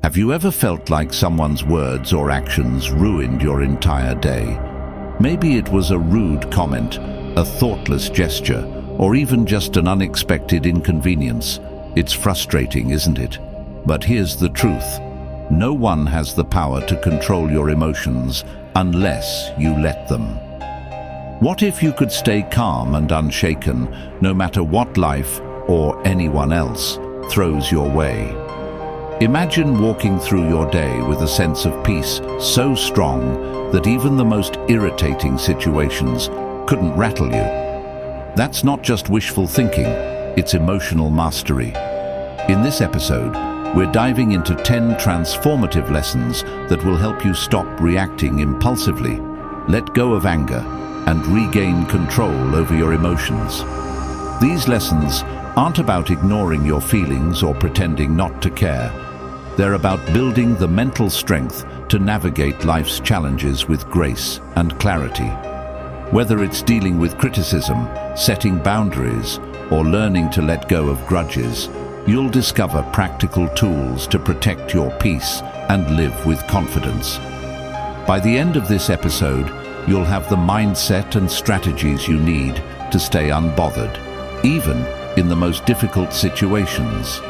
Have you ever felt like someone's words or actions ruined your entire day? Maybe it was a rude comment, a thoughtless gesture, or even just an unexpected inconvenience. It's frustrating, isn't it? But here's the truth. No one has the power to control your emotions unless you let them. What if you could stay calm and unshaken no matter what life or anyone else throws your way? Imagine walking through your day with a sense of peace so strong that even the most irritating situations couldn't rattle you. That's not just wishful thinking, it's emotional mastery. In this episode, we're diving into 10 transformative lessons that will help you stop reacting impulsively, let go of anger, and regain control over your emotions. These lessons aren't about ignoring your feelings or pretending not to care. They're about building the mental strength to navigate life's challenges with grace and clarity. Whether it's dealing with criticism, setting boundaries, or learning to let go of grudges, you'll discover practical tools to protect your peace and live with confidence. By the end of this episode, you'll have the mindset and strategies you need to stay unbothered, even in the most difficult situations.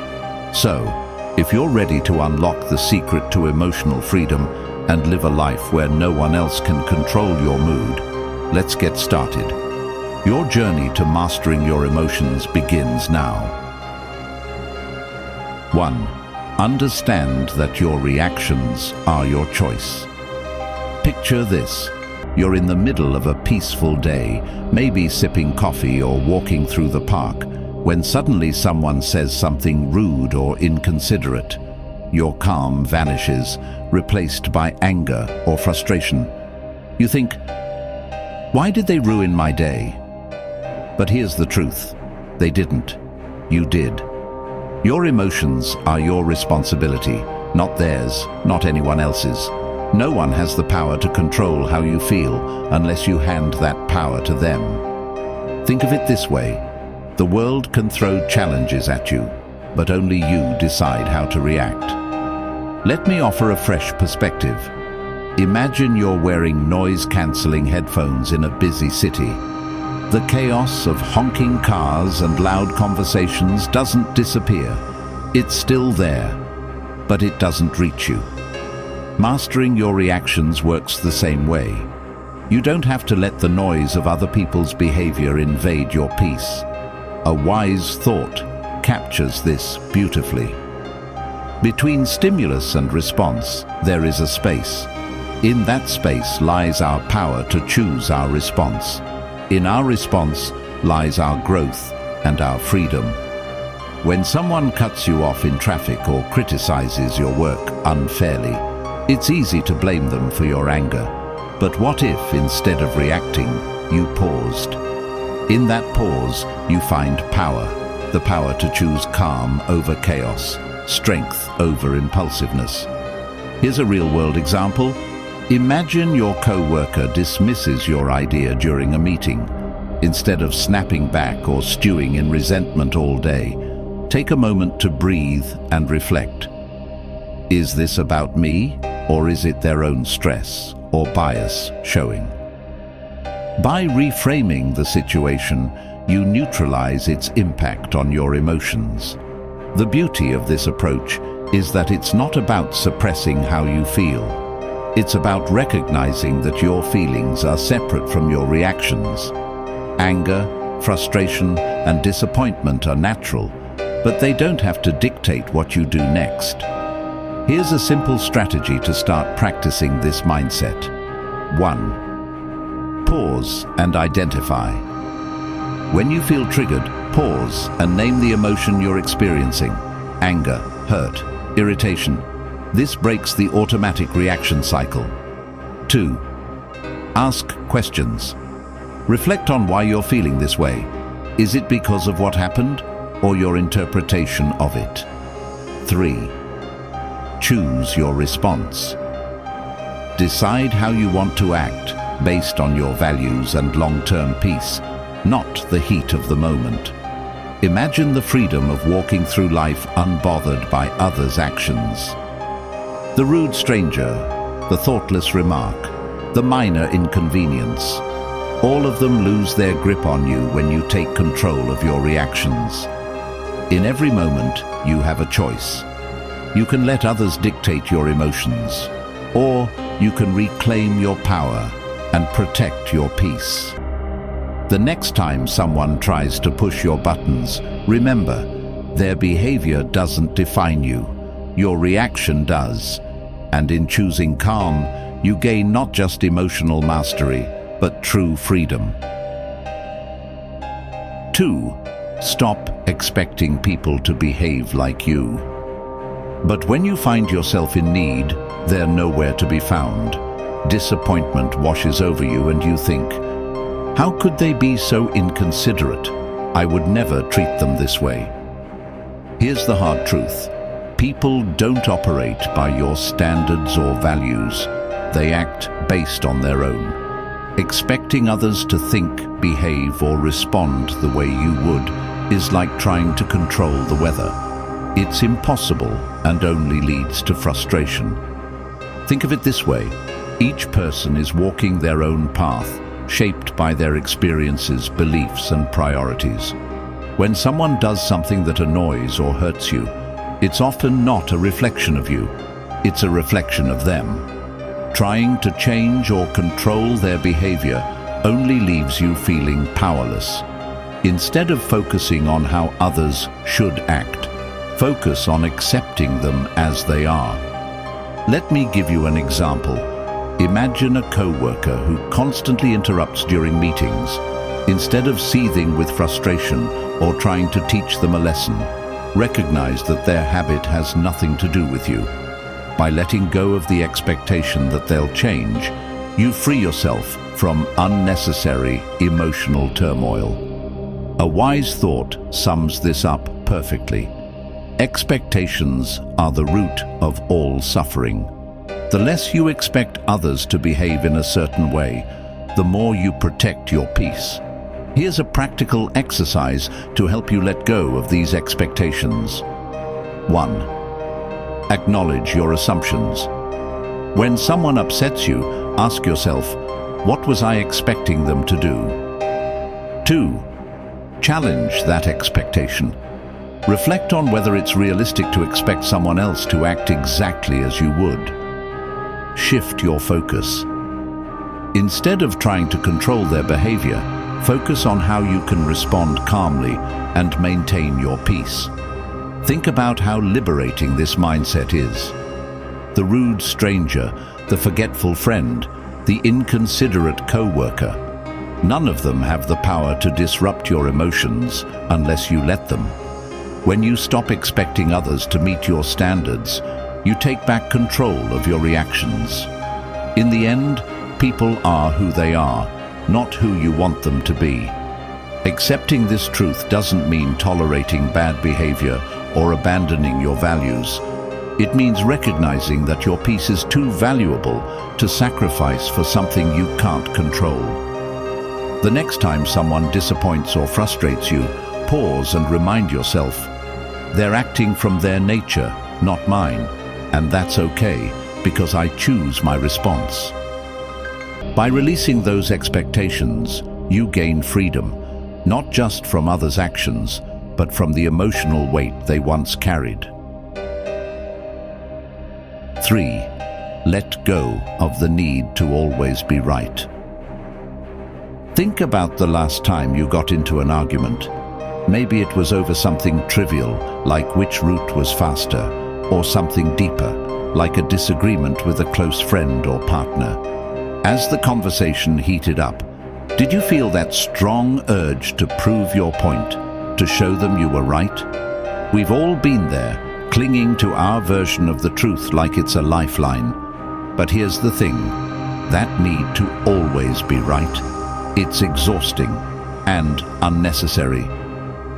So, if you're ready to unlock the secret to emotional freedom and live a life where no one else can control your mood, let's get started. Your journey to mastering your emotions begins now. 1. Understand that your reactions are your choice. Picture this. You're in the middle of a peaceful day, maybe sipping coffee or walking through the park, when suddenly someone says something rude or inconsiderate. Your calm vanishes, replaced by anger or frustration. You think, why did they ruin my day? But here's the truth. They didn't. You did. Your emotions are your responsibility, not theirs, not anyone else's. No one has the power to control how you feel unless you hand that power to them. Think of it this way. The world can throw challenges at you, but only you decide how to react. Let me offer a fresh perspective. Imagine you're wearing noise-canceling headphones in a busy city. The chaos of honking cars and loud conversations doesn't disappear. It's still there, but it doesn't reach you. Mastering your reactions works the same way. You don't have to let the noise of other people's behavior invade your peace. A wise thought captures this beautifully. Between stimulus and response, there is a space. In that space lies our power to choose our response. In our response lies our growth and our freedom. When someone cuts you off in traffic or criticizes your work unfairly, it's easy to blame them for your anger. But what if, instead of reacting, you paused? In that pause, you find power, the power to choose calm over chaos, strength over impulsiveness. Here's a real-world example. Imagine your co-worker dismisses your idea during a meeting. Instead of snapping back or stewing in resentment all day, take a moment to breathe and reflect. Is this about me, or is it their own stress or bias showing? By reframing the situation, you neutralize its impact on your emotions. The beauty of this approach is that it's not about suppressing how you feel. It's about recognizing that your feelings are separate from your reactions. Anger, frustration, and disappointment are natural, but they don't have to dictate what you do next. Here's a simple strategy to start practicing this mindset. 1. Pause and identify. When you feel triggered, pause and name the emotion you're experiencing. Anger, hurt, irritation. This breaks the automatic reaction cycle. 2. Ask questions. Reflect on why you're feeling this way. Is it because of what happened or your interpretation of it? 3. Choose your response. Decide how you want to act based on your values and long-term peace, not the heat of the moment. Imagine the freedom of walking through life unbothered by others' actions. The rude stranger, the thoughtless remark, the minor inconvenience, all of them lose their grip on you when you take control of your reactions. In every moment, you have a choice. You can let others dictate your emotions, or you can reclaim your power and protect your peace. The next time someone tries to push your buttons, remember, their behavior doesn't define you. Your reaction does. And in choosing calm, you gain not just emotional mastery, but true freedom. 2. Stop expecting people to behave like you. But when you find yourself in need, they're nowhere to be found. Disappointment washes over you and you think, how could they be so inconsiderate? I would never treat them this way. Here's the hard truth. People don't operate by your standards or values. They act based on their own. Expecting others to think, behave, or respond the way you would is like trying to control the weather. It's impossible and only leads to frustration. Think of it this way. Each person is walking their own path, shaped by their experiences, beliefs, and priorities. When someone does something that annoys or hurts you, it's often not a reflection of you. It's a reflection of them. Trying to change or control their behavior only leaves you feeling powerless. Instead of focusing on how others should act, focus on accepting them as they are. Let me give you an example. Imagine a co-worker who constantly interrupts during meetings. Instead of seething with frustration or trying to teach them a lesson, recognize that their habit has nothing to do with you. By letting go of the expectation that they'll change, you free yourself from unnecessary emotional turmoil. A wise thought sums this up perfectly. Expectations are the root of all suffering. The less you expect others to behave in a certain way, the more you protect your peace. Here's a practical exercise to help you let go of these expectations. 1. Acknowledge your assumptions. When someone upsets you, ask yourself, what was I expecting them to do? 2. Challenge that expectation. Reflect on whether it's realistic to expect someone else to act exactly as you would. Shift your focus. Instead of trying to control their behavior, focus on how you can respond calmly and maintain your peace. Think about how liberating this mindset is. The rude stranger, the forgetful friend, the inconsiderate co-worker. None of them have the power to disrupt your emotions unless you let them. When you stop expecting others to meet your standards, you take back control of your reactions. In the end, people are who they are, not who you want them to be. Accepting this truth doesn't mean tolerating bad behavior or abandoning your values. It means recognizing that your peace is too valuable to sacrifice for something you can't control. The next time someone disappoints or frustrates you, pause and remind yourself, they're acting from their nature, not mine, and that's okay, because I choose my response. By releasing those expectations, you gain freedom, not just from others' actions, but from the emotional weight they once carried. 3. Let go of the need to always be right. Think about the last time you got into an argument. Maybe it was over something trivial, like which route was faster, or something deeper, like a disagreement with a close friend or partner. As the conversation heated up, did you feel that strong urge to prove your point, to show them you were right? We've all been there, clinging to our version of the truth like it's a lifeline. But here's the thing, that need to always be right, it's exhausting and unnecessary.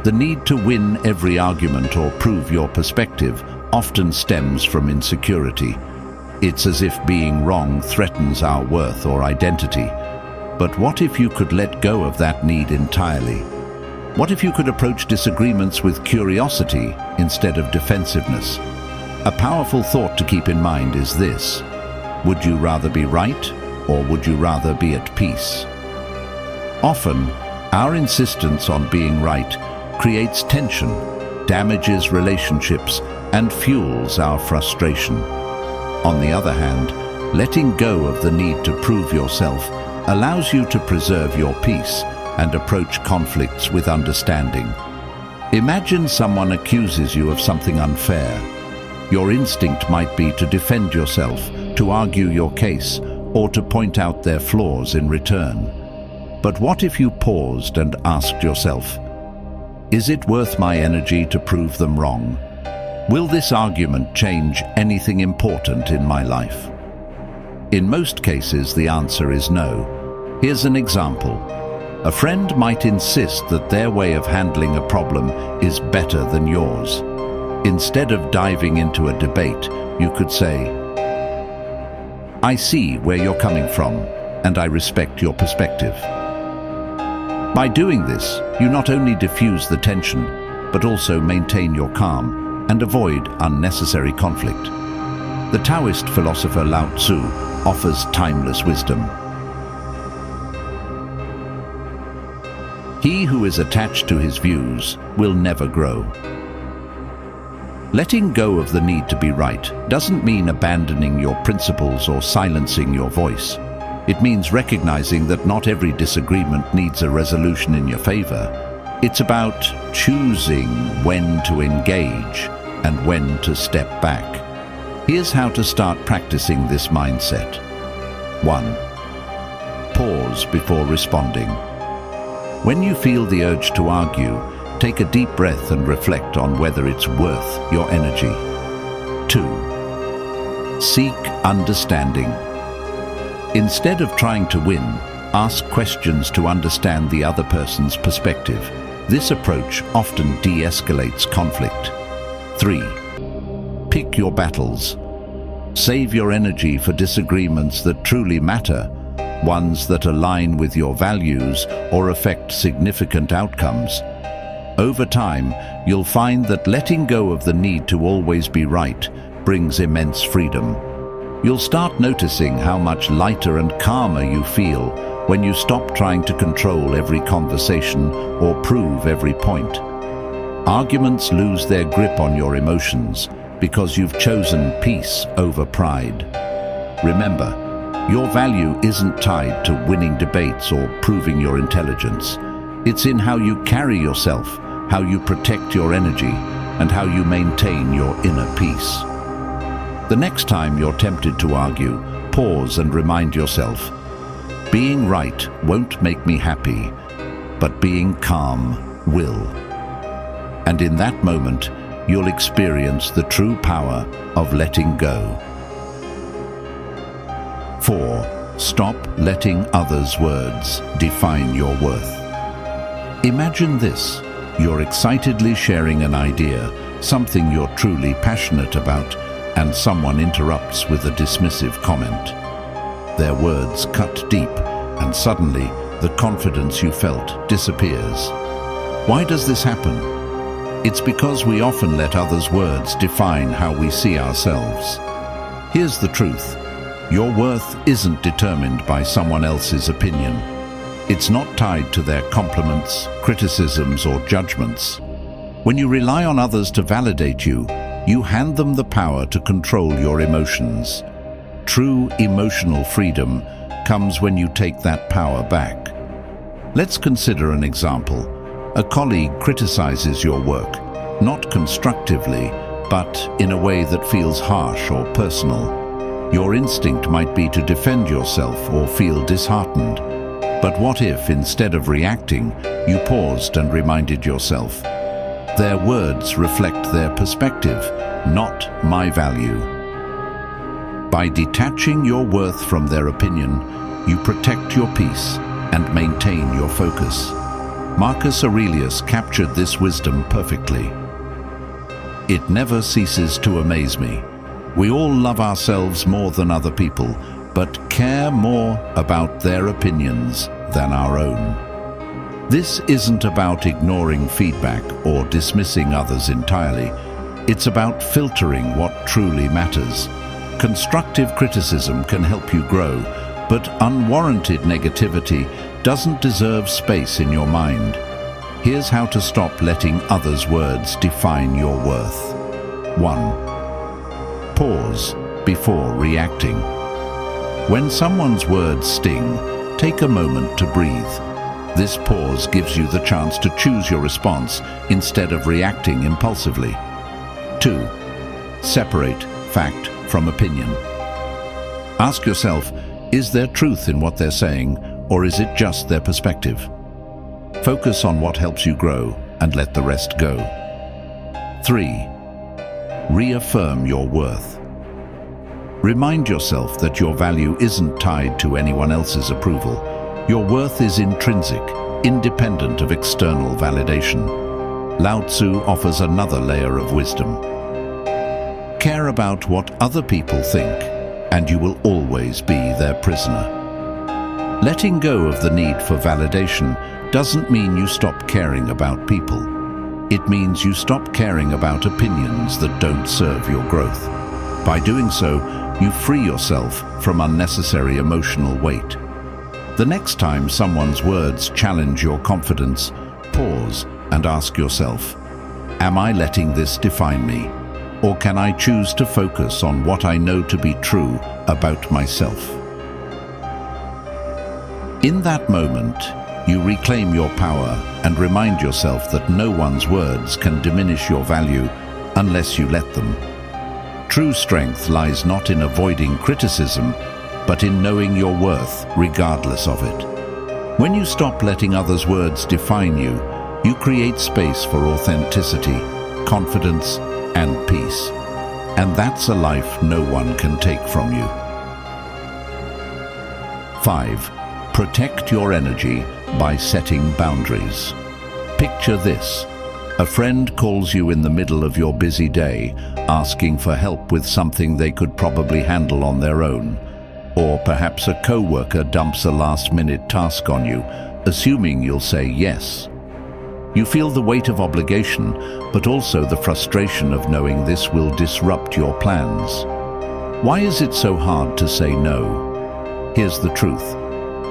The need to win every argument or prove your perspective often stems from insecurity. It's as if being wrong threatens our worth or identity. But what if you could let go of that need entirely? What if you could approach disagreements with curiosity instead of defensiveness? A powerful thought to keep in mind is this: would you rather be right, or would you rather be at peace? Often, our insistence on being right creates tension, damages relationships, and fuels our frustration. On the other hand, letting go of the need to prove yourself allows you to preserve your peace and approach conflicts with understanding. Imagine someone accuses you of something unfair. Your instinct might be to defend yourself, to argue your case, or to point out their flaws in return. But what if you paused and asked yourself, is it worth my energy to prove them wrong? Will this argument change anything important in my life? In most cases, the answer is no. Here's an example. A friend might insist that their way of handling a problem is better than yours. Instead of diving into a debate, you could say, I see where you're coming from, and I respect your perspective. By doing this, you not only diffuse the tension, but also maintain your calm and avoid unnecessary conflict. The Taoist philosopher Lao Tzu offers timeless wisdom. He who is attached to his views will never grow. Letting go of the need to be right doesn't mean abandoning your principles or silencing your voice. It means recognizing that not every disagreement needs a resolution in your favor. It's about choosing when to engage and when to step back. Here's how to start practicing this mindset. 1. Pause before responding. When you feel the urge to argue, take a deep breath and reflect on whether it's worth your energy. 2. Seek understanding. Instead of trying to win, ask questions to understand the other person's perspective. This approach often de-escalates conflict. 3. Pick your battles. Save your energy for disagreements that truly matter, ones that align with your values or affect significant outcomes. Over time, you'll find that letting go of the need to always be right brings immense freedom. You'll start noticing how much lighter and calmer you feel when you stop trying to control every conversation or prove every point. Arguments lose their grip on your emotions because you've chosen peace over pride. Remember, your value isn't tied to winning debates or proving your intelligence. It's in how you carry yourself, how you protect your energy, and how you maintain your inner peace. The next time you're tempted to argue, pause and remind yourself, being right won't make me happy, but being calm will. And in that moment, you'll experience the true power of letting go. 4. Stop letting others' words define your worth. Imagine this. You're excitedly sharing an idea, something you're truly passionate about, and someone interrupts with a dismissive comment. Their words cut deep, and suddenly the confidence you felt disappears. Why does this happen? It's because we often let others' words define how we see ourselves. Here's the truth. Your worth isn't determined by someone else's opinion. It's not tied to their compliments, criticisms, or judgments. When you rely on others to validate you, you hand them the power to control your emotions. True emotional freedom comes when you take that power back. Let's consider an example. A colleague criticizes your work, not constructively, but in a way that feels harsh or personal. Your instinct might be to defend yourself or feel disheartened. But what if, instead of reacting, you paused and reminded yourself, their words reflect their perspective, not my value. By detaching your worth from their opinion, you protect your peace and maintain your focus. Marcus Aurelius captured this wisdom perfectly. It never ceases to amaze me. We all love ourselves more than other people, but care more about their opinions than our own. This isn't about ignoring feedback or dismissing others entirely. It's about filtering what truly matters. Constructive criticism can help you grow, but unwarranted negativity doesn't deserve space in your mind. Here's how to stop letting others' words define your worth. 1. Pause before reacting. When someone's words sting, take a moment to breathe. This pause gives you the chance to choose your response instead of reacting impulsively. 2. Separate fact from opinion. Ask yourself, is there truth in what they're saying, or is it just their perspective? Focus on what helps you grow and let the rest go. 3. Reaffirm your worth. Remind yourself that your value isn't tied to anyone else's approval. Your worth is intrinsic, independent of external validation. Lao Tzu offers another layer of wisdom. Care about what other people think, and you will always be their prisoner. Letting go of the need for validation doesn't mean you stop caring about people. It means you stop caring about opinions that don't serve your growth. By doing so, you free yourself from unnecessary emotional weight. The next time someone's words challenge your confidence, pause and ask yourself, am I letting this define me? Or can I choose to focus on what I know to be true about myself? In that moment, you reclaim your power and remind yourself that no one's words can diminish your value unless you let them. True strength lies not in avoiding criticism, but in knowing your worth regardless of it. When you stop letting others' words define you, you create space for authenticity, confidence, and peace. And that's a life no one can take from you. 5. Protect your energy by setting boundaries. Picture this. A friend calls you in the middle of your busy day, asking for help with something they could probably handle on their own. Or perhaps a co-worker dumps a last-minute task on you, assuming you'll say yes. You feel the weight of obligation, but also the frustration of knowing this will disrupt your plans. Why is it so hard to say no? Here's the truth.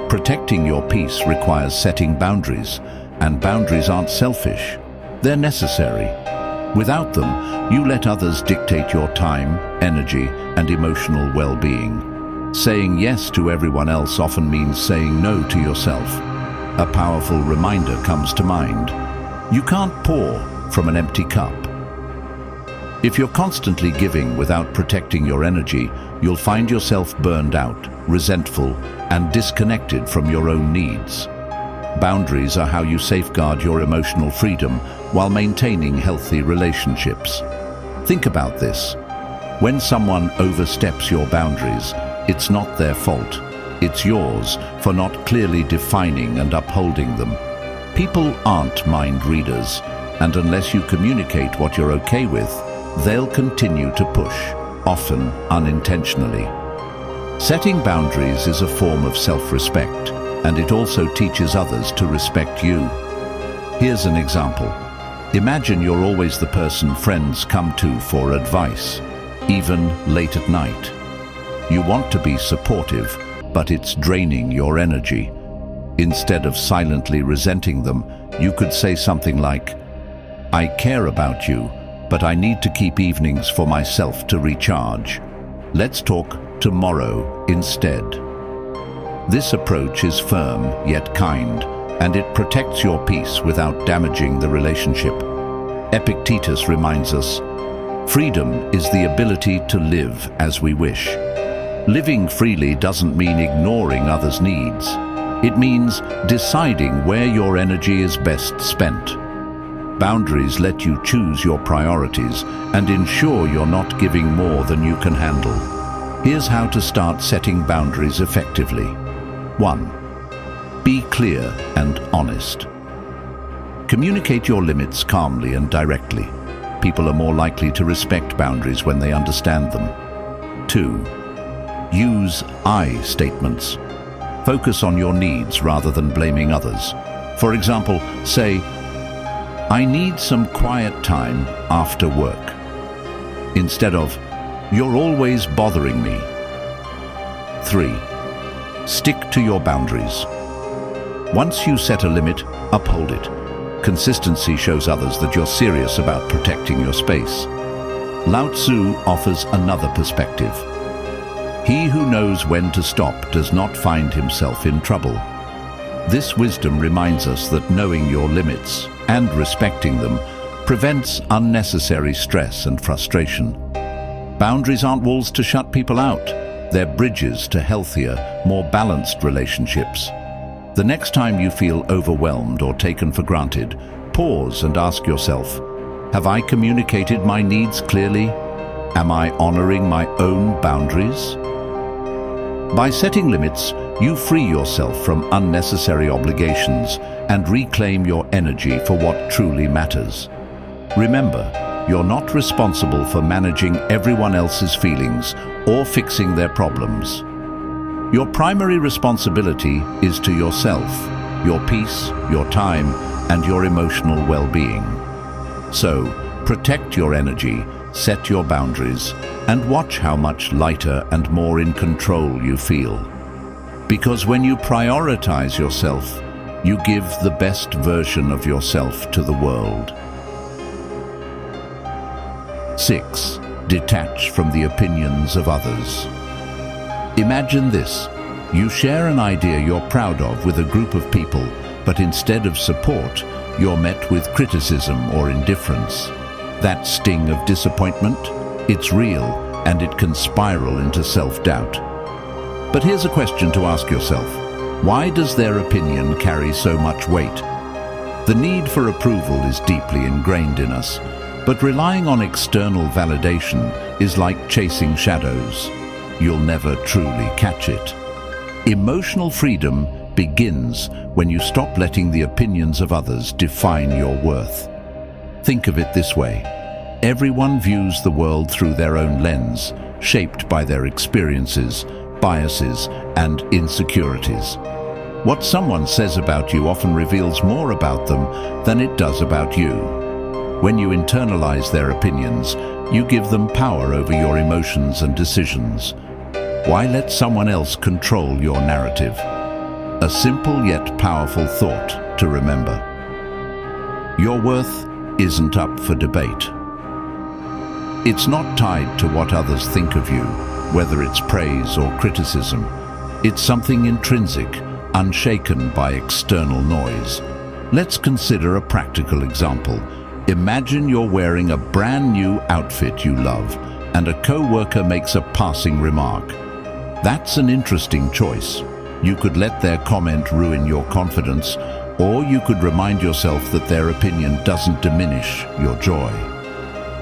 Protecting your peace requires setting boundaries, and boundaries aren't selfish. They're necessary. Without them, you let others dictate your time, energy, and emotional well-being. Saying yes to everyone else often means saying no to yourself. A powerful reminder comes to mind. You can't pour from an empty cup. If you're constantly giving without protecting your energy, you'll find yourself burned out, resentful, and disconnected from your own needs. Boundaries are how you safeguard your emotional freedom while maintaining healthy relationships. Think about this. When someone oversteps your boundaries, it's not their fault. It's yours for not clearly defining and upholding them. People aren't mind readers, and unless you communicate what you're okay with, they'll continue to push, often unintentionally. Setting boundaries is a form of self-respect, and it also teaches others to respect you. Here's an example. Imagine you're always the person friends come to for advice, even late at night. You want to be supportive, but it's draining your energy. Instead of silently resenting them, you could say something like, I care about you, but I need to keep evenings for myself to recharge. Let's talk tomorrow instead. This approach is firm yet kind, and it protects your peace without damaging the relationship. Epictetus reminds us, freedom is the ability to live as we wish. Living freely doesn't mean ignoring others' needs. It means deciding where your energy is best spent. Boundaries let you choose your priorities and ensure you're not giving more than you can handle. Here's how to start setting boundaries effectively. 1. Be clear and honest. Communicate your limits calmly and directly. People are more likely to respect boundaries when they understand them. 2. Use I statements. Focus on your needs rather than blaming others. For example, say, I need some quiet time after work. instead of, "You're always bothering me." 3. Stick to your boundaries. Once you set a limit, uphold it. Consistency shows others that you're serious about protecting your space. Lao Tzu offers another perspective. He who knows when to stop does not find himself in trouble. This wisdom reminds us that knowing your limits and respecting them prevents unnecessary stress and frustration. Boundaries aren't walls to shut people out. They're bridges to healthier, more balanced relationships. The next time you feel overwhelmed or taken for granted, pause and ask yourself, have I communicated my needs clearly? Am I honoring my own boundaries? By setting limits, you free yourself from unnecessary obligations and reclaim your energy for what truly matters. Remember, you're not responsible for managing everyone else's feelings or fixing their problems. Your primary responsibility is to yourself, your peace, your time, and your emotional well-being. So, protect your energy, set your boundaries, and watch how much lighter and more in control you feel. Because when you prioritize yourself, you give the best version of yourself to the world. 6. Detach from the opinions of others. Imagine this. You share an idea you're proud of with a group of people, but instead of support, you're met with criticism or indifference. That sting of disappointment, it's real, and it can spiral into self-doubt. But here's a question to ask yourself. Why does their opinion carry so much weight? The need for approval is deeply ingrained in us, but relying on external validation is like chasing shadows. You'll never truly catch it. Emotional freedom begins when you stop letting the opinions of others define your worth. Think of it this way. Everyone views the world through their own lens, shaped by their experiences, biases, and insecurities. What someone says about you often reveals more about them than it does about you. When you internalize their opinions, you give them power over your emotions and decisions. Why let someone else control your narrative? A simple yet powerful thought to remember. Your worth isn't up for debate. It's not tied to what others think of you, whether it's praise or criticism. It's something intrinsic, unshaken by external noise. Let's consider a practical example. Imagine you're wearing a brand new outfit you love, and a co-worker makes a passing remark. That's an interesting choice. You could let their comment ruin your confidence, or you could remind yourself that their opinion doesn't diminish your joy.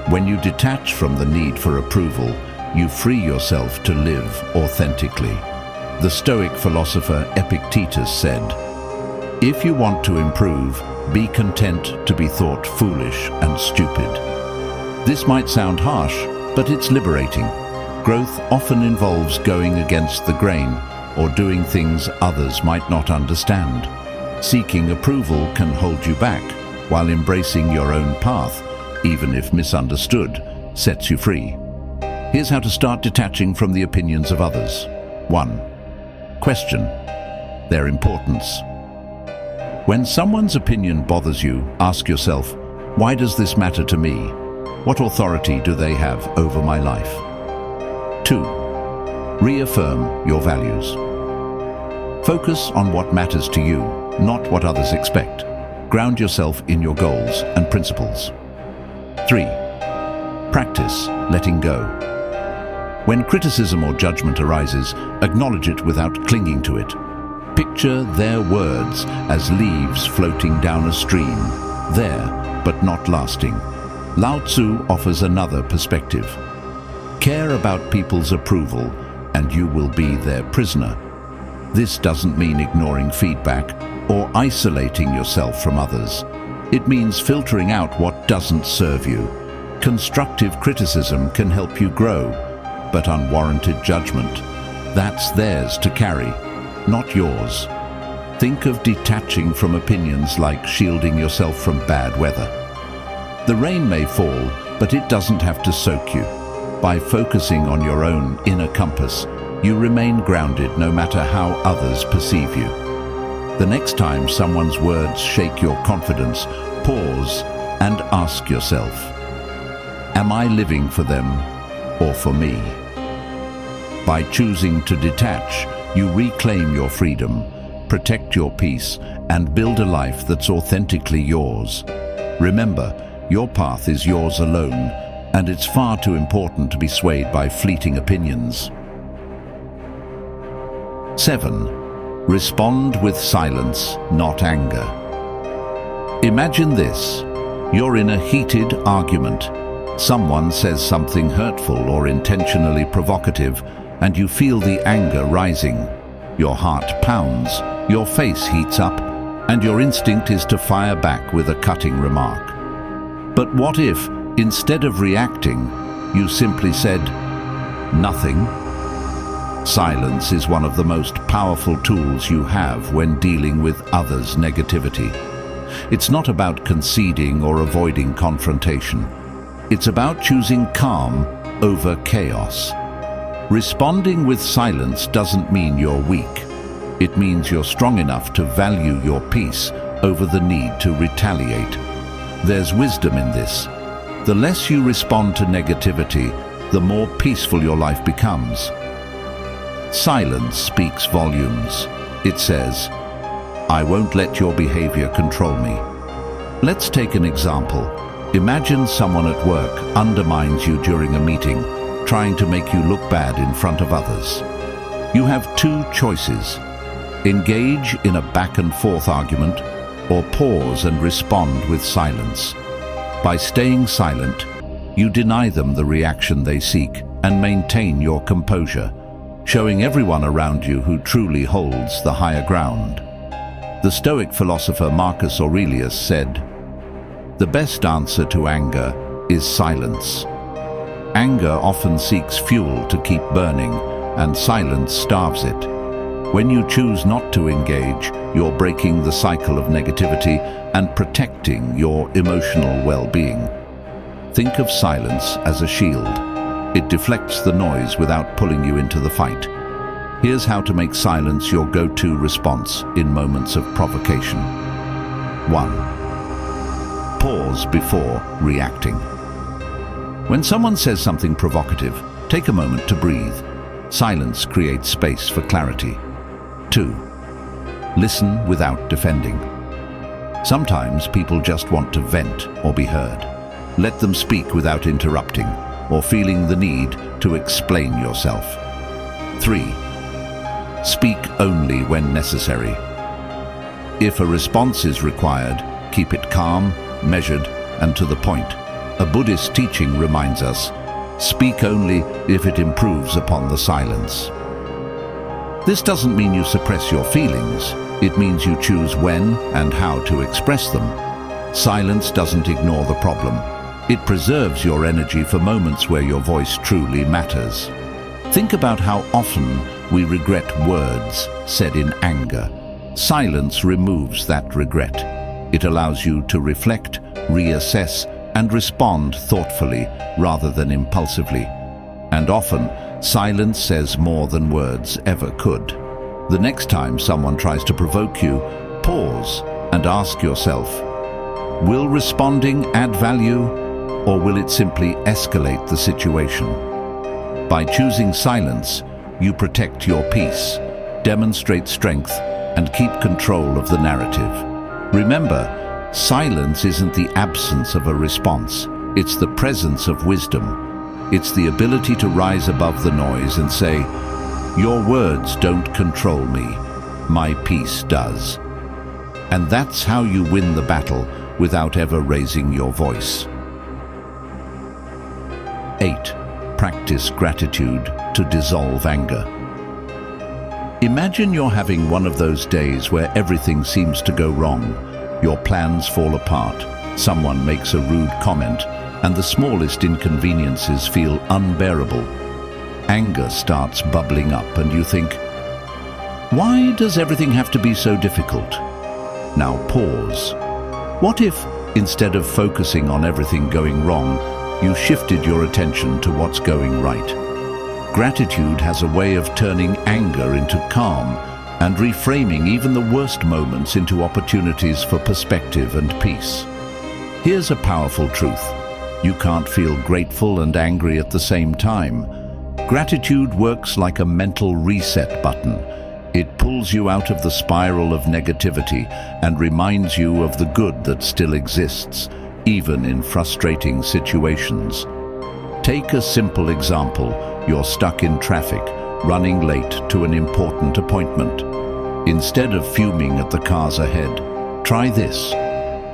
When you detach from the need for approval, you free yourself to live authentically. The Stoic philosopher Epictetus said, "If you want to improve, be content to be thought foolish and stupid." This might sound harsh, but it's liberating. Growth often involves going against the grain or doing things others might not understand. Seeking approval can hold you back, while embracing your own path, even if misunderstood, sets you free. Here's how to start detaching from the opinions of others. 1. Question their importance. When someone's opinion bothers you, ask yourself, why does this matter to me? What authority do they have over my life? 2. Reaffirm your values. Focus on what matters to you, not what others expect. Ground yourself in your goals and principles. 3. Practice letting go. When criticism or judgment arises, acknowledge it without clinging to it. Picture their words as leaves floating down a stream, there but not lasting. Lao Tzu offers another perspective. Care about people's approval, and you will be their prisoner. This doesn't mean ignoring feedback or isolating yourself from others. It means filtering out what doesn't serve you. Constructive criticism can help you grow, but unwarranted judgment, that's theirs to carry, not yours. Think of detaching from opinions like shielding yourself from bad weather. The rain may fall, but it doesn't have to soak you. By focusing on your own inner compass, you remain grounded no matter how others perceive you. The next time someone's words shake your confidence, pause and ask yourself, am I living for them or for me? By choosing to detach, you reclaim your freedom, protect your peace, and build a life that's authentically yours. Remember, your path is yours alone, and it's far too important to be swayed by fleeting opinions. 7. Respond with silence, not anger. Imagine this. You're in a heated argument. Someone says something hurtful or intentionally provocative, and you feel the anger rising. Your heart pounds, your face heats up, and your instinct is to fire back with a cutting remark. But what if, instead of reacting, you simply said, nothing? Silence is one of the most powerful tools you have when dealing with others' negativity. It's not about conceding or avoiding confrontation. It's about choosing calm over chaos. Responding with silence doesn't mean you're weak. It means you're strong enough to value your peace over the need to retaliate. There's wisdom in this. The less you respond to negativity, the more peaceful your life becomes. Silence speaks volumes. It says, I won't let your behavior control me. Let's take an example. Imagine someone at work undermines you during a meeting, trying to make you look bad in front of others. You have two choices: engage in a back and forth argument, or pause and respond with silence. By staying silent, you deny them the reaction they seek and maintain your composure, showing everyone around you who truly holds the higher ground. The Stoic philosopher Marcus Aurelius said, "The best answer to anger is silence." Anger often seeks fuel to keep burning, and silence starves it. When you choose not to engage, you're breaking the cycle of negativity and protecting your emotional well-being. Think of silence as a shield. It deflects the noise without pulling you into the fight. Here's how to make silence your go-to response in moments of provocation. 1. Pause before reacting. When someone says something provocative, take a moment to breathe. Silence creates space for clarity. 2. Listen without defending. Sometimes people just want to vent or be heard. Let them speak without interrupting or feeling the need to explain yourself. 3. Speak only when necessary. If a response is required, keep it calm, measured, and to the point. A Buddhist teaching reminds us, speak only if it improves upon the silence. This doesn't mean you suppress your feelings. It means you choose when and how to express them. Silence doesn't ignore the problem. It preserves your energy for moments where your voice truly matters. Think about how often we regret words said in anger. Silence removes that regret. It allows you to reflect, reassess, and respond thoughtfully rather than impulsively. And often, silence says more than words ever could. The next time someone tries to provoke you, pause and ask yourself, will responding add value, or will it simply escalate the situation? By choosing silence, you protect your peace, demonstrate strength, and keep control of the narrative. Remember, silence isn't the absence of a response. It's the presence of wisdom. It's the ability to rise above the noise and say, your words don't control me, my peace does. And that's how you win the battle without ever raising your voice. 8. Practice gratitude to dissolve anger. Imagine you're having one of those days where everything seems to go wrong. Your plans fall apart, someone makes a rude comment, and the smallest inconveniences feel unbearable. Anger starts bubbling up and you think, why does everything have to be so difficult? Now pause. What if, instead of focusing on everything going wrong, you shifted your attention to what's going right. Gratitude has a way of turning anger into calm and reframing even the worst moments into opportunities for perspective and peace. Here's a powerful truth. You can't feel grateful and angry at the same time. Gratitude works like a mental reset button. It pulls you out of the spiral of negativity and reminds you of the good that still exists, even in frustrating situations. Take a simple example. You're stuck in traffic, running late to an important appointment. Instead of fuming at the cars ahead, try this.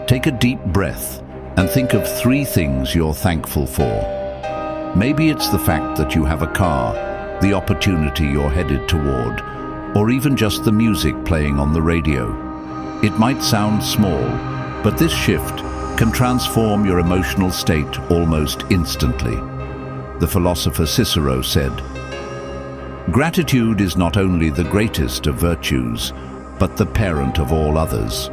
Take a deep breath and think of 3 things you're thankful for. Maybe it's the fact that you have a car, the opportunity you're headed toward, or even just the music playing on the radio. It might sound small, but this shift can transform your emotional state almost instantly. The philosopher Cicero said, "Gratitude is not only the greatest of virtues, but the parent of all others."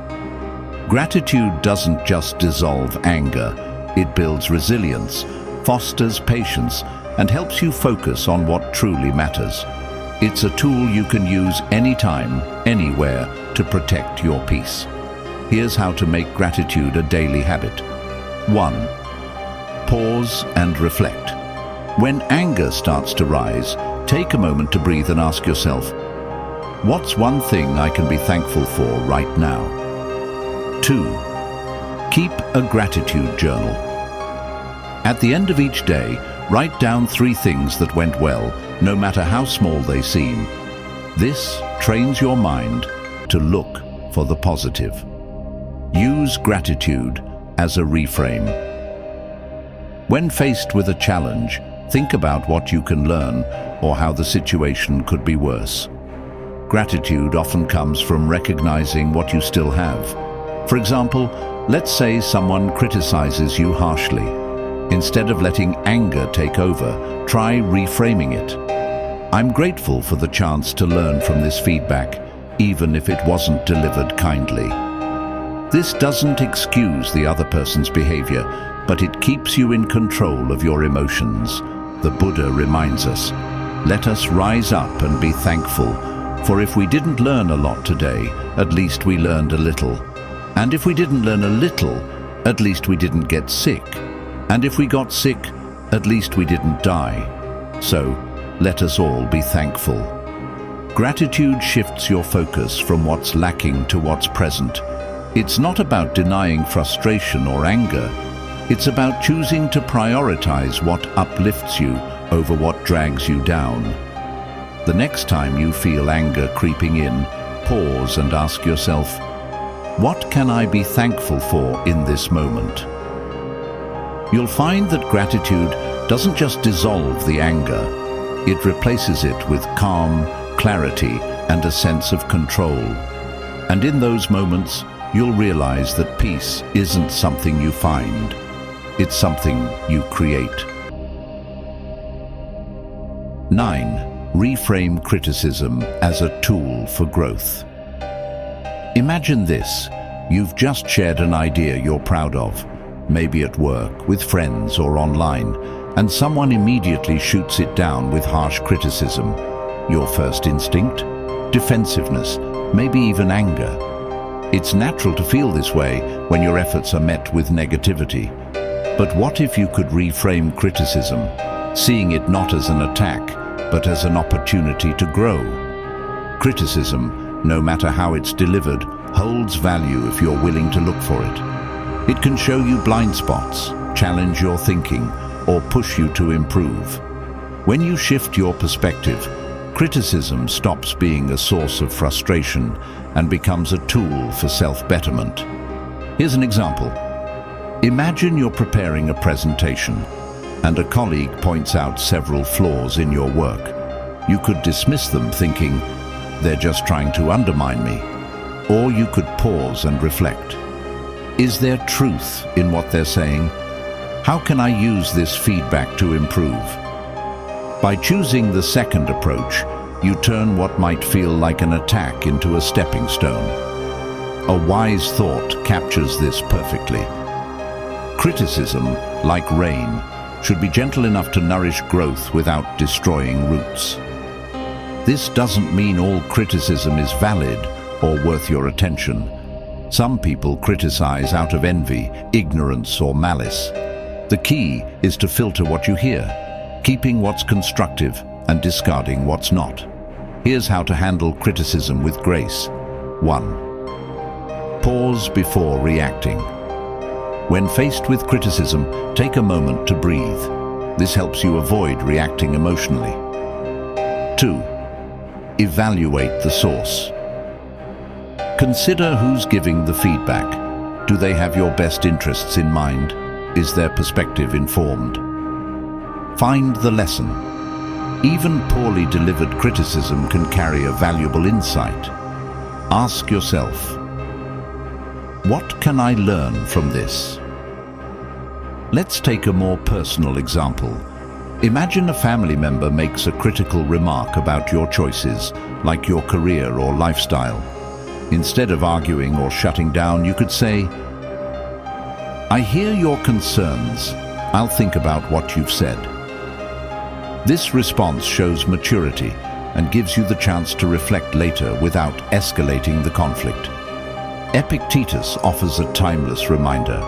Gratitude doesn't just dissolve anger, it builds resilience, fosters patience, and helps you focus on what truly matters. It's a tool you can use anytime, anywhere, to protect your peace. Here's how to make gratitude a daily habit. 1. Pause and reflect. When anger starts to rise, take a moment to breathe and ask yourself, what's one thing I can be thankful for right now? 2. Keep a gratitude journal. At the end of each day, write down 3 things that went well, no matter how small they seem. This trains your mind to look for the positive. Use gratitude as a reframe. When faced with a challenge, think about what you can learn or how the situation could be worse. Gratitude often comes from recognizing what you still have. For example, let's say someone criticizes you harshly. Instead of letting anger take over, try reframing it. I'm grateful for the chance to learn from this feedback, even if it wasn't delivered kindly. This doesn't excuse the other person's behavior, but it keeps you in control of your emotions. The Buddha reminds us, let us rise up and be thankful, for if we didn't learn a lot today, at least we learned a little. And if we didn't learn a little, at least we didn't get sick. And if we got sick, at least we didn't die. So, let us all be thankful. Gratitude shifts your focus from what's lacking to what's present. It's not about denying frustration or anger. It's about choosing to prioritize what uplifts you over what drags you down. The next time you feel anger creeping in, pause and ask yourself, what can I be thankful for in this moment? You'll find that gratitude doesn't just dissolve the anger, it replaces it with calm, clarity, and a sense of control. And in those moments, you'll realize that peace isn't something you find, it's something you create. 9. Reframe criticism as a tool for growth. Imagine this. You've just shared an idea you're proud of, maybe at work, with friends or online, and someone immediately shoots it down with harsh criticism. Your first instinct? Defensiveness, maybe even anger. It's natural to feel this way when your efforts are met with negativity. But what if you could reframe criticism, seeing it not as an attack, but as an opportunity to grow? Criticism, no matter how it's delivered, holds value if you're willing to look for it. It can show you blind spots, challenge your thinking, or push you to improve. When you shift your perspective, criticism stops being a source of frustration and becomes a tool for self-betterment. Here's an example. Imagine you're preparing a presentation, and a colleague points out several flaws in your work. You could dismiss them thinking, they're just trying to undermine me. Or you could pause and reflect. Is there truth in what they're saying? How can I use this feedback to improve? By choosing the second approach, you turn what might feel like an attack into a stepping stone. A wise thought captures this perfectly. Criticism, like rain, should be gentle enough to nourish growth without destroying roots. This doesn't mean all criticism is valid or worth your attention. Some people criticize out of envy, ignorance, or malice. The key is to filter what you hear, keeping what's constructive and discarding what's not. Here's how to handle criticism with grace. 1. Pause before reacting. When faced with criticism, take a moment to breathe. This helps you avoid reacting emotionally. 2. Evaluate the source. Consider who's giving the feedback. Do they have your best interests in mind? Is their perspective informed? Find the lesson. Even poorly delivered criticism can carry a valuable insight. Ask yourself, what can I learn from this? Let's take a more personal example. Imagine a family member makes a critical remark about your choices, like your career or lifestyle. Instead of arguing or shutting down, you could say, "I hear your concerns. I'll think about what you've said." This response shows maturity and gives you the chance to reflect later without escalating the conflict. Epictetus offers a timeless reminder.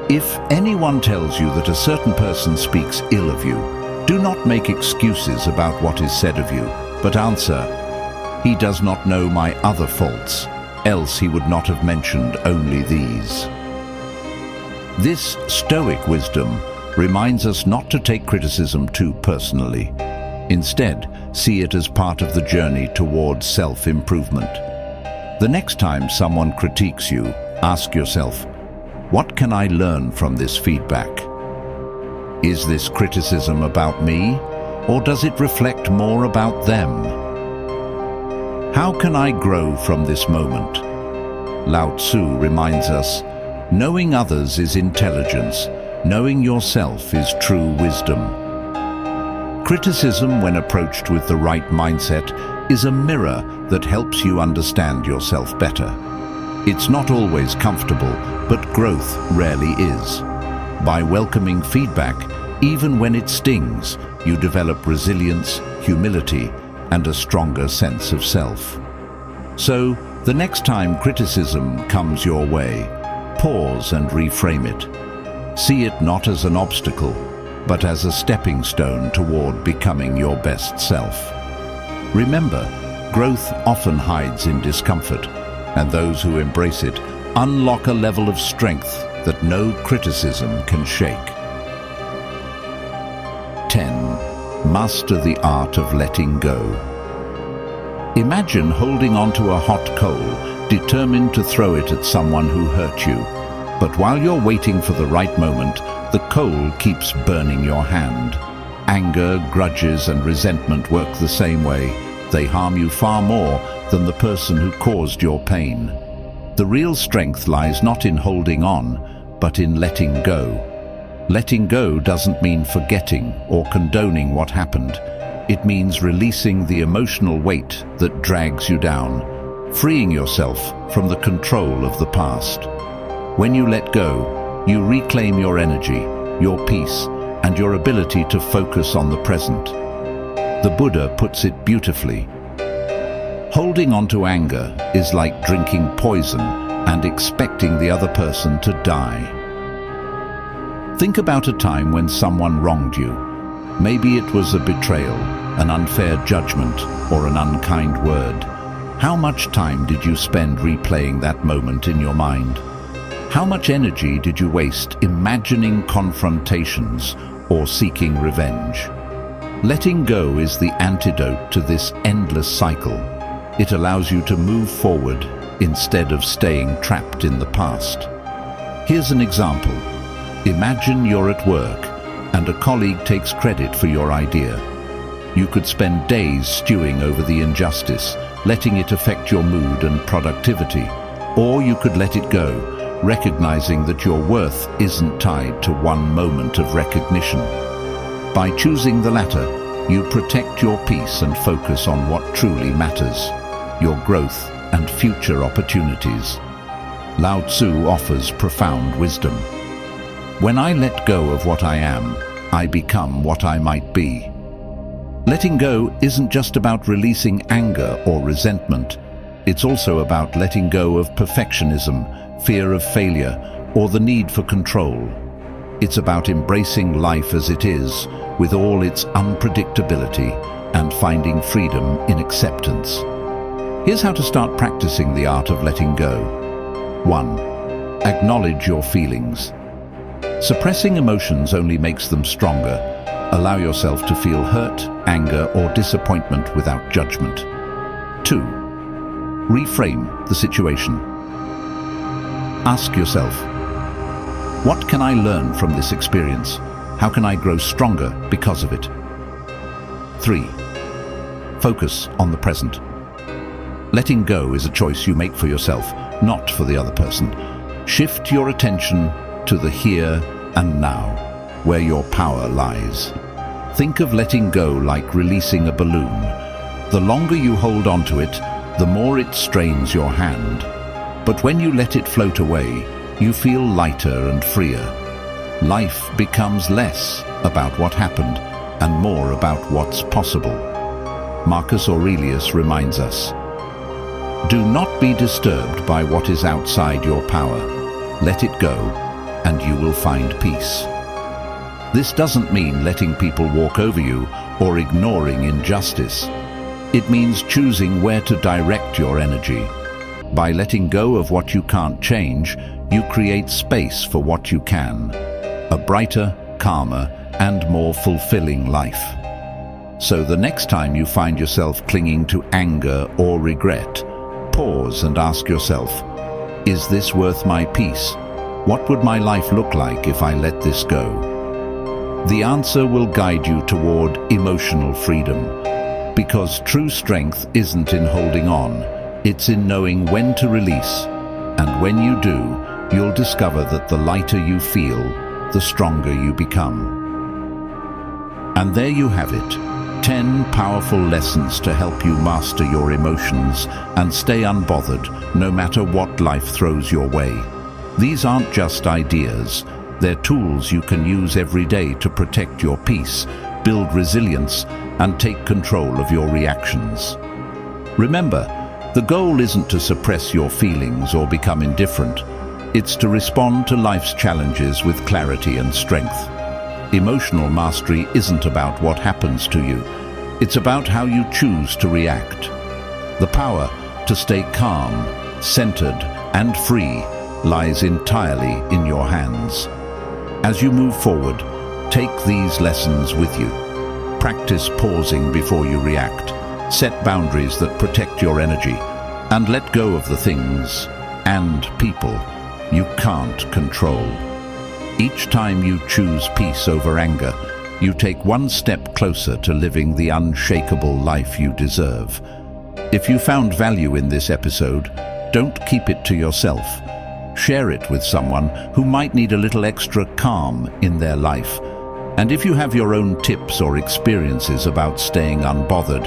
If anyone tells you that a certain person speaks ill of you, do not make excuses about what is said of you, but answer, "He does not know my other faults, else he would not have mentioned only these." This Stoic wisdom reminds us not to take criticism too personally. Instead, see it as part of the journey towards self-improvement. The next time someone critiques you, ask yourself, what can I learn from this feedback? Is this criticism about me, or does it reflect more about them? How can I grow from this moment? Lao Tzu reminds us, knowing others is intelligence, knowing yourself is true wisdom. Criticism, when approached with the right mindset, is a mirror that helps you understand yourself better. It's not always comfortable, but growth rarely is. By welcoming feedback, even when it stings, you develop resilience, humility, and a stronger sense of self. So, the next time criticism comes your way, pause and reframe it. See it not as an obstacle, but as a stepping stone toward becoming your best self. Remember, growth often hides in discomfort, and those who embrace it unlock a level of strength that no criticism can shake. 10. Master the art of letting go. Imagine holding onto a hot coal, determined to throw it at someone who hurt you. But while you're waiting for the right moment, the coal keeps burning your hand. Anger, grudges, and resentment work the same way. They harm you far more than the person who caused your pain. The real strength lies not in holding on, but in letting go. Letting go doesn't mean forgetting or condoning what happened. It means releasing the emotional weight that drags you down, freeing yourself from the control of the past. When you let go, you reclaim your energy, your peace, and your ability to focus on the present. The Buddha puts it beautifully. Holding on to anger is like drinking poison and expecting the other person to die. Think about a time when someone wronged you. Maybe it was a betrayal, an unfair judgment, or an unkind word. How much time did you spend replaying that moment in your mind? How much energy did you waste imagining confrontations or seeking revenge? Letting go is the antidote to this endless cycle. It allows you to move forward instead of staying trapped in the past. Here's an example. Imagine you're at work and a colleague takes credit for your idea. You could spend days stewing over the injustice, letting it affect your mood and productivity. Or you could let it go, recognizing that your worth isn't tied to one moment of recognition. By choosing the latter, you protect your peace and focus on what truly matters, your growth and future opportunities. Lao Tzu offers profound wisdom. When I let go of what I am, I become what I might be. Letting go isn't just about releasing anger or resentment. It's also about letting go of perfectionism, fear of failure, or the need for control. It's about embracing life as it is, with all its unpredictability, and finding freedom in acceptance. Here's how to start practicing the art of letting go. 1. Acknowledge your feelings. Suppressing emotions only makes them stronger. Allow yourself to feel hurt, anger, or disappointment without judgment. 2. Reframe the situation. Ask yourself, what can I learn from this experience? How can I grow stronger because of it? 3. Focus on the present. Letting go is a choice you make for yourself, not for the other person. Shift your attention to the here and now, where your power lies. Think of letting go like releasing a balloon. The longer you hold onto it, the more it strains your hand. But when you let it float away, you feel lighter and freer. Life becomes less about what happened and more about what's possible. Marcus Aurelius reminds us, do not be disturbed by what is outside your power. Let it go, and you will find peace. This doesn't mean letting people walk over you or ignoring injustice. It means choosing where to direct your energy. By letting go of what you can't change, you create space for what you can. A brighter, calmer, and more fulfilling life. So the next time you find yourself clinging to anger or regret, pause and ask yourself, is this worth my peace? What would my life look like if I let this go? The answer will guide you toward emotional freedom, because true strength isn't in holding on, it's in knowing when to release. And when you do, you'll discover that the lighter you feel, the stronger you become. And there you have it. 10 powerful lessons to help you master your emotions and stay unbothered no matter what life throws your way. These aren't just ideas, they're tools you can use every day to protect your peace, build resilience, and take control of your reactions. Remember, the goal isn't to suppress your feelings or become indifferent. It's to respond to life's challenges with clarity and strength. Emotional mastery isn't about what happens to you. It's about how you choose to react. The power to stay calm, centered, and free lies entirely in your hands. As you move forward, take these lessons with you. Practice pausing before you react. Set boundaries that protect your energy. And let go of the things and people you can't control. Each time you choose peace over anger, you take one step closer to living the unshakable life you deserve. If you found value in this episode, don't keep it to yourself. Share it with someone who might need a little extra calm in their life. And if you have your own tips or experiences about staying unbothered,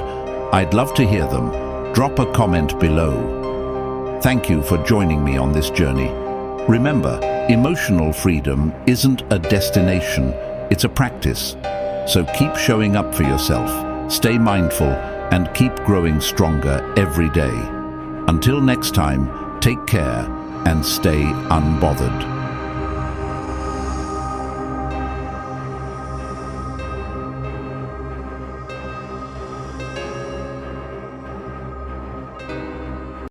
I'd love to hear them. Drop a comment below. Thank you for joining me on this journey. Remember, emotional freedom isn't a destination, it's a practice. So keep showing up for yourself, stay mindful, and keep growing stronger every day. Until next time, take care and stay unbothered.